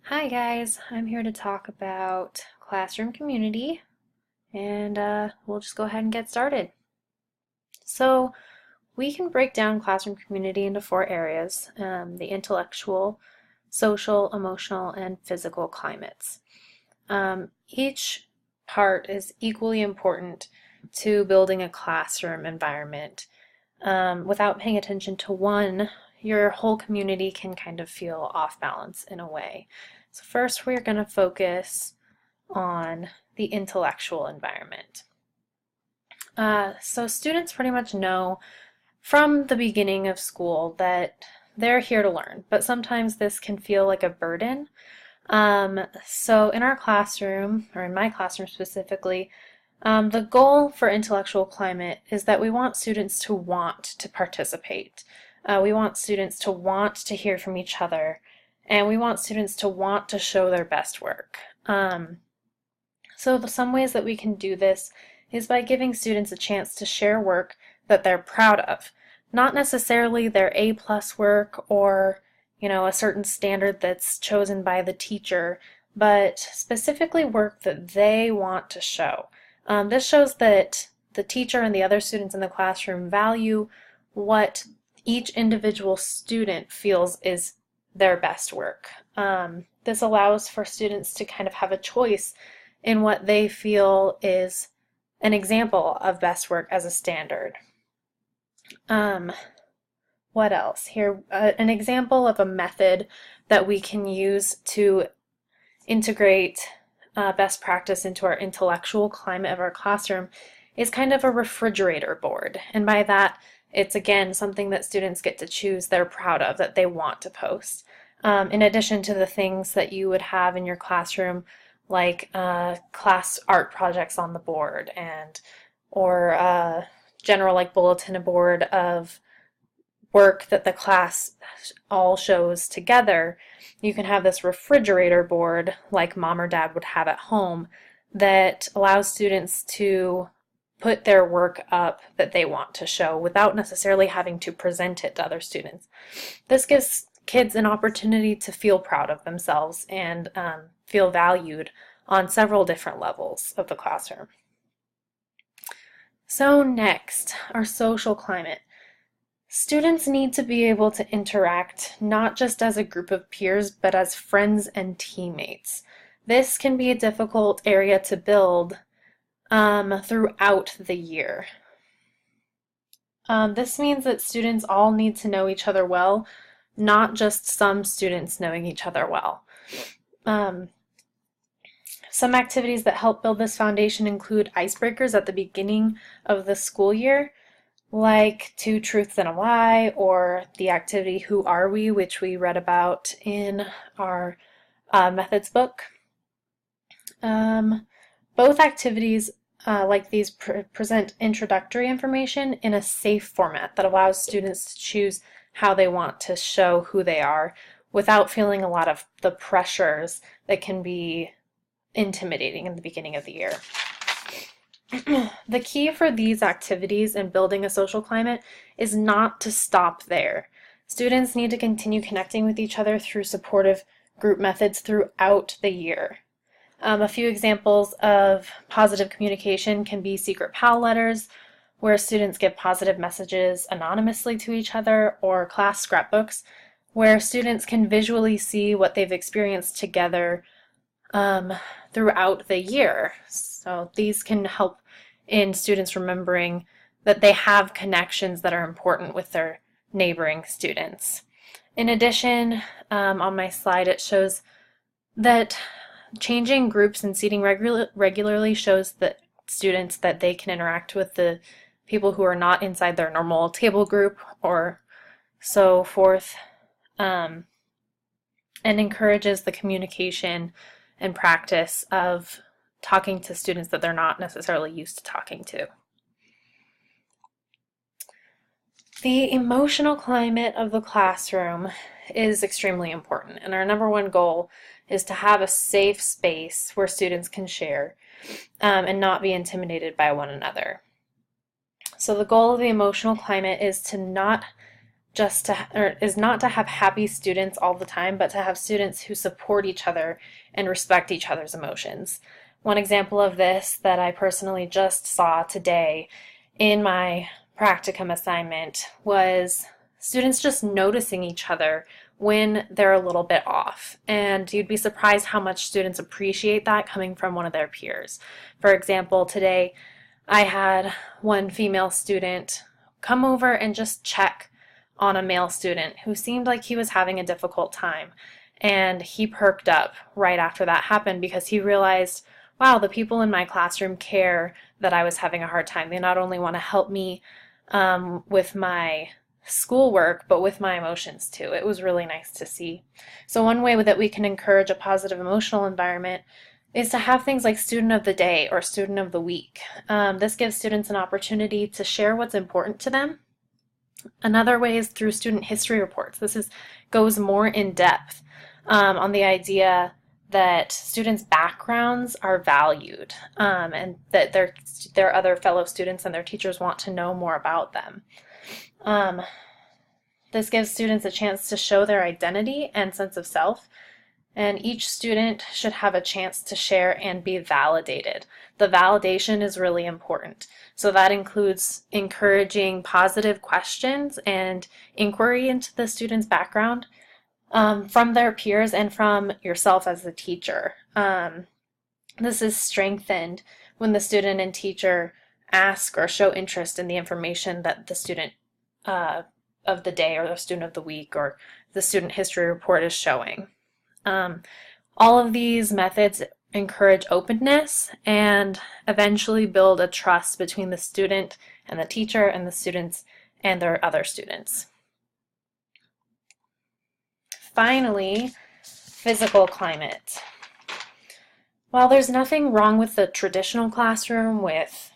Hi guys, I'm here to talk about classroom community and we'll just go ahead and get started. So we can break down classroom community into four areas, the intellectual, social, emotional, and physical climates. Each part is equally important to building a classroom environment. Without paying attention to one, your whole community can kind of feel off balance in a way. So first we're going to focus on the intellectual environment. So students pretty much know from the beginning of school that they're here to learn, but sometimes this can feel like a burden. So in our classroom, or in my classroom specifically, the goal for intellectual climate is that we want students to want to participate. We want students to want to hear from each other, and we want students to want to show their best work. So some ways that we can do this is by giving students a chance to share work that they're proud of. Not necessarily their A+ work or, a certain standard that's chosen by the teacher, but specifically work that they want to show. This shows that the teacher and the other students in the classroom value what each individual student feels is their best work. This allows for students to kind of have a choice in what they feel is an example of best work as a standard. What else? Here, an example of a method that we can use to integrate best practice into our intellectual climate of our classroom is kind of a refrigerator board. And by that, it's again something that students get to choose they're proud of, that they want to post. In addition to the things that you would have in your classroom, like class art projects on the board or general like bulletin board of work that the class all shows together, you can have this refrigerator board like mom or dad would have at home that allows students to put their work up that they want to show without necessarily having to present it to other students. This gives kids an opportunity to feel proud of themselves and feel valued on several different levels of the classroom. So next, our social climate. Students need to be able to interact not just as a group of peers, but as friends and teammates. This can be a difficult area to build throughout the year. This means that students all need to know each other well, not just some students knowing each other well. Some activities that help build this foundation include icebreakers at the beginning of the school year, like Two Truths and a Lie, or the activity Who Are We, which we read about in our methods book. Both activities like these present introductory information in a safe format that allows students to choose how they want to show who they are without feeling a lot of the pressures that can be intimidating in the beginning of the year. The key for these activities and building a social climate is not to stop there. Students need to continue connecting with each other through supportive group methods throughout the year. A few examples of positive communication can be secret pal letters, where students give positive messages anonymously to each other, or class scrapbooks, where students can visually see what they've experienced together throughout the year. So these can help in students remembering that they have connections that are important with their neighboring students. In addition, on my slide it shows that changing groups and seating regularly shows that students that they can interact with the people who are not inside their normal table group or so forth, and encourages the communication and practice of talking to students that they're not necessarily used to talking to. The emotional climate of the classroom is extremely important, and our number one goal is to have a safe space where students can share and not be intimidated by one another. So the goal of the emotional climate is to not is not to have happy students all the time, but to have students who support each other and respect each other's emotions. One example of this that I personally just saw today in my practicum assignment was students just noticing each other when they're a little bit off. And you'd be surprised how much students appreciate that coming from one of their peers. For example, today I had one female student come over and just check on a male student who seemed like he was having a difficult time. And he perked up right after that happened because he realized, wow, the people in my classroom care that I was having a hard time. They not only want to help me with my schoolwork, but with my emotions too. It was really nice to see. So one way that we can encourage a positive emotional environment is to have things like student of the day or student of the week. This gives students an opportunity to share what's important to them. Another way is through student history reports. Goes more in depth on the idea that students' backgrounds are valued and that their other fellow students and their teachers want to know more about them. This gives students a chance to show their identity and sense of self, and each student should have a chance to share and be validated. The validation is really important. So that includes encouraging positive questions and inquiry into the student's background from their peers and from yourself as the teacher. This is strengthened when the student and teacher ask or show interest in the information that the student of the day or the student of the week or the student history report is showing. All of these methods encourage openness and eventually build a trust between the student and the teacher and the students and their other students. Finally, physical climate. While there's nothing wrong with the traditional classroom with,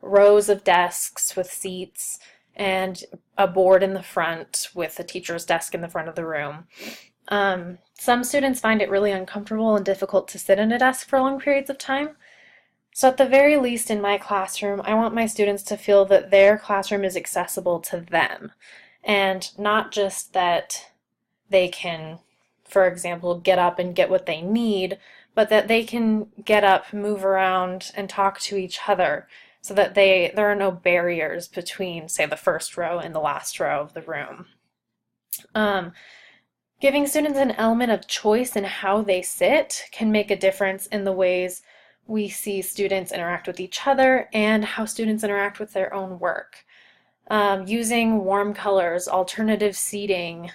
rows of desks with seats and a board in the front with the teacher's desk in the front of the room, some students find it really uncomfortable and difficult to sit in a desk for long periods of time. So at the very least in my classroom, I want my students to feel that their classroom is accessible to them, and not just that they can, for example, get up and get what they need, but that they can get up, move around, and talk to each other so that there are no barriers between, say, the first row and the last row of the room. Giving students an element of choice in how they sit can make a difference in the ways we see students interact with each other and how students interact with their own work. Using warm colors, alternative seating,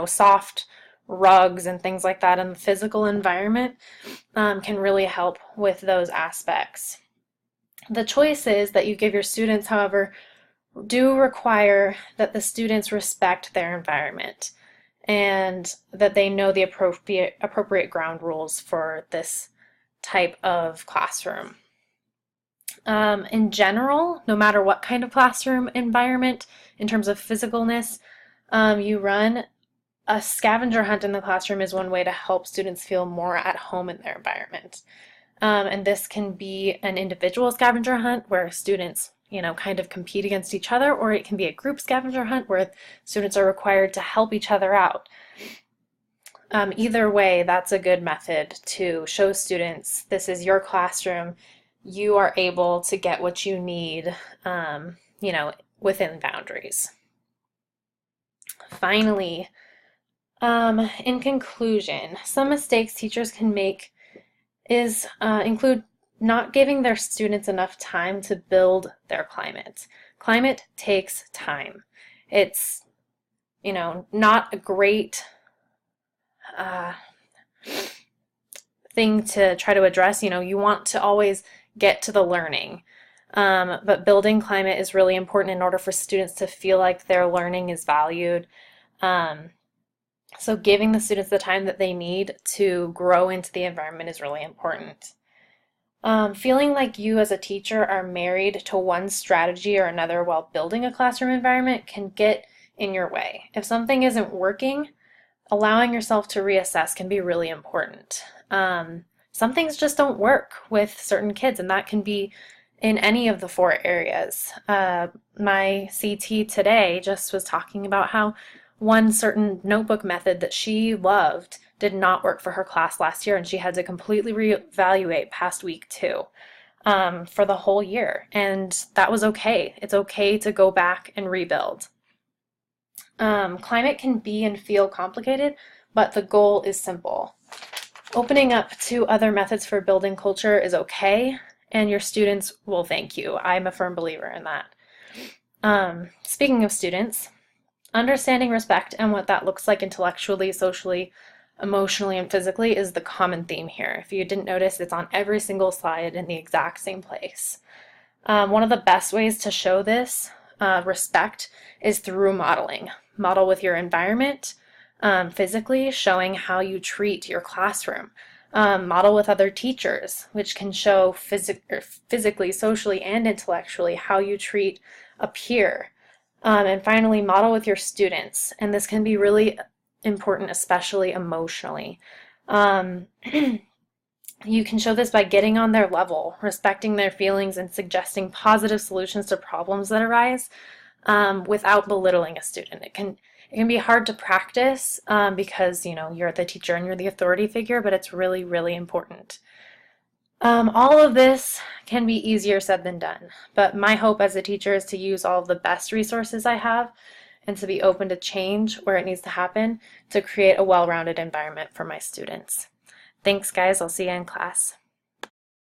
soft rugs and things like that in the physical environment can really help with those aspects. The choices that you give your students, however, do require that the students respect their environment and that they know the appropriate ground rules for this type of classroom. In general, no matter what kind of classroom environment, in terms of physicalness, you run, a scavenger hunt in the classroom is one way to help students feel more at home in their environment. And this can be an individual scavenger hunt where students kind of compete against each other, or it can be a group scavenger hunt where students are required to help each other out. Either way, that's a good method to show students this is your classroom. You are able to get what you need, within boundaries. Finally, in conclusion, some mistakes teachers can make include not giving their students enough time to build their climate. Climate takes time. It's, not a great thing to try to address. You want to always get to the learning. But building climate is really important in order for students to feel like their learning is valued. So giving the students the time that they need to grow into the environment is really important. Feeling like you as a teacher are married to one strategy or another while building a classroom environment can get in your way. If something isn't working, allowing yourself to reassess can be really important. Some things just don't work with certain kids, and that can be in any of the four areas. My CT today just was talking about how one certain notebook method that she loved did not work for her class last year, and she had to completely reevaluate past week 2 for the whole year. And that was okay. It's okay to go back and rebuild. Climate can be and feel complicated, but the goal is simple. Opening up to other methods for building culture is okay, and your students will thank you. I'm a firm believer in that. Speaking of students, understanding respect and what that looks like intellectually, socially, emotionally, and physically is the common theme here. If you didn't notice, it's on every single slide in the exact same place. One of the best ways to show this respect is through modeling. Model with your environment, physically, showing how you treat your classroom. Model with other teachers, which can show physically, socially, and intellectually how you treat a peer. And finally, model with your students. And this can be really important, especially emotionally. You can show this by getting on their level, respecting their feelings, and suggesting positive solutions to problems that arise without belittling a student. It can be hard to practice because you're the teacher and you're the authority figure, but it's really, really important. All of this can be easier said than done, but my hope as a teacher is to use all of the best resources I have and to be open to change where it needs to happen to create a well-rounded environment for my students. Thanks, guys. I'll see you in class.